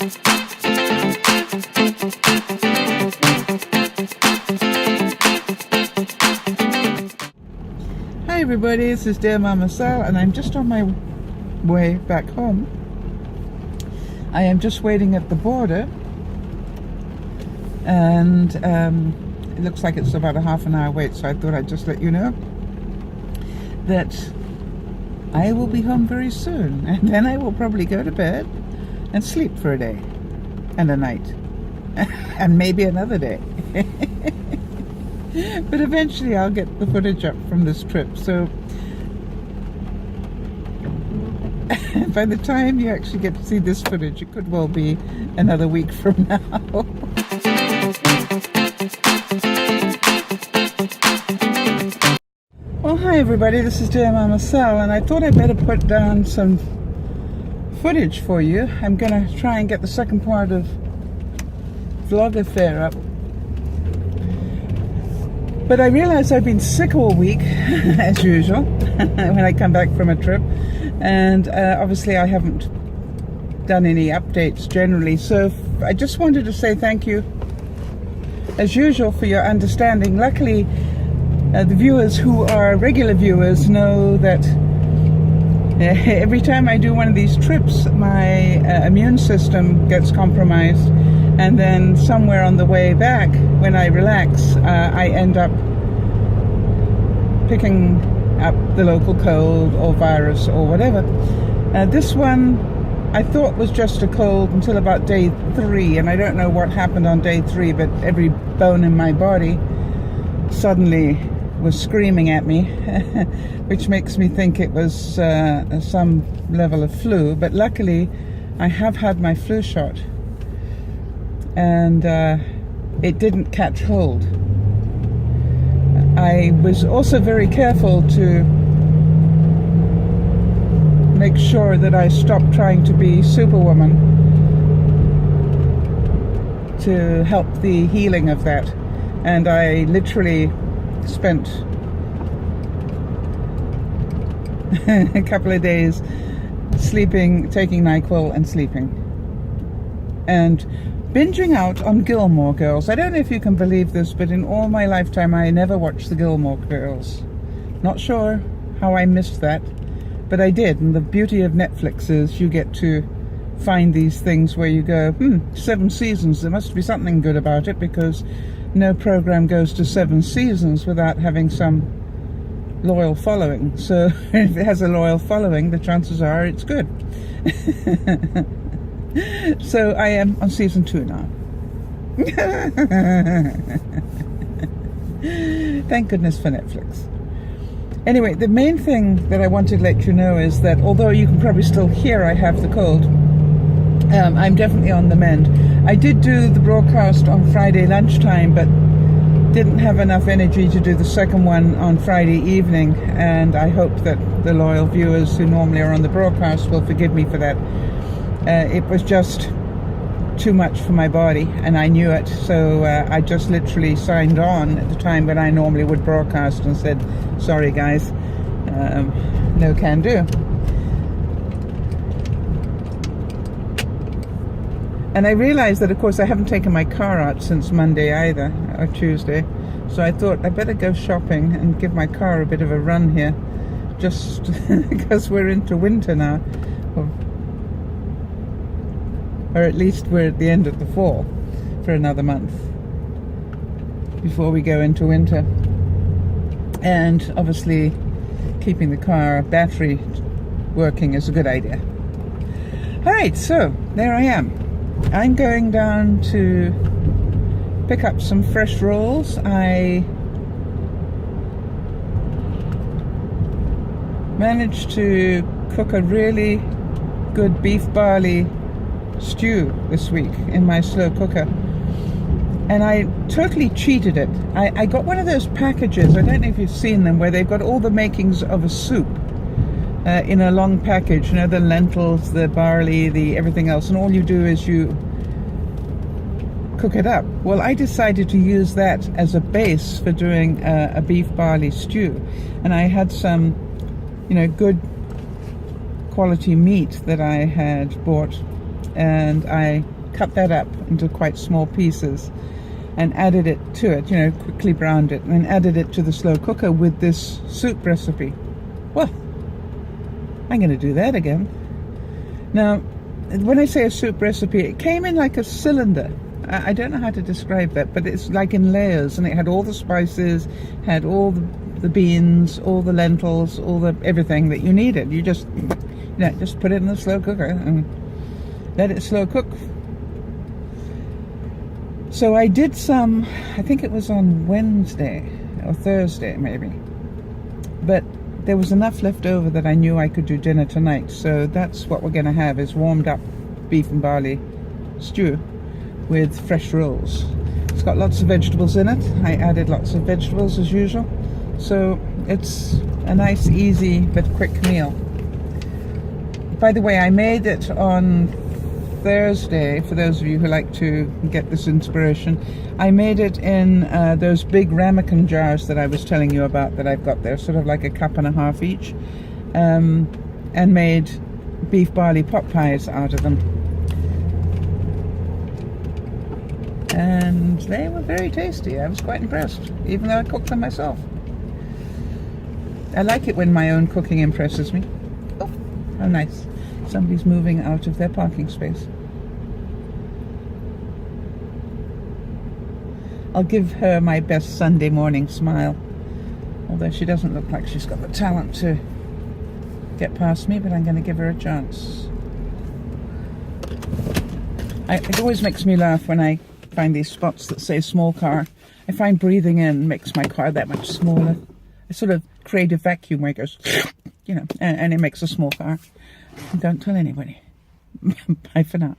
Hi everybody, this is DearMamaSal and I'm just on my way back home. I am just waiting at the border and it looks like it's about a half an hour wait, so I thought I'd just let you know that I will be home very soon, and then I will probably go to bed and sleep for a day and a night and maybe another day. But eventually I'll get the footage up from this trip, so by the time you actually get to see this footage, it could well be another week from now. Well, hi everybody, this is DearMamaSal, and I thought I'd better put down some footage for you. I'm gonna try and get the second part of Vlog Affair up. But I realize I've been sick all week, as usual, when I come back from a trip. And obviously I haven't done any updates generally. So I just wanted to say thank you, as usual, for your understanding. Luckily, the viewers who are regular viewers know that every time I do one of these trips, my immune system gets compromised. And then somewhere on the way back, when I relax, I end up picking up the local cold or virus or whatever. This one I thought was just a cold until about day 3, and I don't know what happened on day 3, but every bone in my body suddenly was screaming at me, which makes me think it was some level of flu. But luckily I have had my flu shot, and it didn't catch hold. I was also very careful to make sure that I stopped trying to be Superwoman to help the healing of that, and I literally spent a couple of days sleeping, taking NyQuil and sleeping, and binging out on Gilmore Girls. I don't know if you can believe this, but in all my lifetime I never watched the Gilmore Girls. Not sure how I missed that, but I did. And the beauty of Netflix is you get to find these things where you go, 7 seasons, there must be something good about it, because no program goes to 7 seasons without having some loyal following. So if it has a loyal following, the chances are it's good. So I am on season 2 now. Thank goodness for Netflix. Anyway, the main thing that I wanted to let you know is that although you can probably still hear I have the cold, I'm definitely on the mend. I did do the broadcast on Friday lunchtime, but didn't have enough energy to do the second one on Friday evening, and I hope that the loyal viewers who normally are on the broadcast will forgive me for that. It was just too much for my body, and I knew it, so I just literally signed on at the time when I normally would broadcast and said, sorry guys, no can do. And I realized that, of course, I haven't taken my car out since Monday either, or Tuesday, so I thought I'd better go shopping and give my car a bit of a run here, just because we're into winter now. Or at least we're at the end of the fall for another month before we go into winter. And obviously keeping the car battery working is a good idea. Alright, so there I am. I'm going down to pick up some fresh rolls. I managed to cook a really good beef barley stew this week in my slow cooker, and I totally cheated it. I got one of those packages, I don't know if you've seen them, where they've got all the makings of a soup in a long package, you know, the lentils, the barley, the everything else, and all you do is you cook it up. Well, I decided to use that as a base for doing a beef barley stew, and I had some, you know, good quality meat that I had bought and I cut that up into quite small pieces and added it to it, you know, quickly browned it, and added it to the slow cooker with this soup recipe. Well, I'm going to do that again. Now, when I say a soup recipe, it came in like a cylinder. I don't know how to describe that, but it's like in layers, and it had all the spices, had all the beans, all the lentils, all the everything that you needed. You just, you know, just put it in the slow cooker and let it slow cook. So I did some, I think it was on Wednesday or Thursday maybe, but there was enough left over that I knew I could do dinner tonight. So that's what we're going to have, is warmed up beef and barley stew with fresh rolls. It's got lots of vegetables in it. I added lots of vegetables as usual. So it's a nice, easy but quick meal. By the way, I made it on Thursday, for those of you who like to get this inspiration. I made it in those big ramekin jars that I was telling you about that I've got there, sort of like a cup and a half each, and made beef barley pot pies out of them. And they were very tasty. I was quite impressed, even though I cooked them myself. I like it when my own cooking impresses me. Oh, how nice. Somebody's moving out of their parking space. I'll give her my best Sunday morning smile. Although she doesn't look like she's got the talent to get past me, but I'm going to give her a chance. It always makes me laugh when I find these spots that say small car. I find breathing in makes my car that much smaller. I sort of create a vacuum where it goes, you know, and it makes a small car. And don't tell anybody. Bye for now.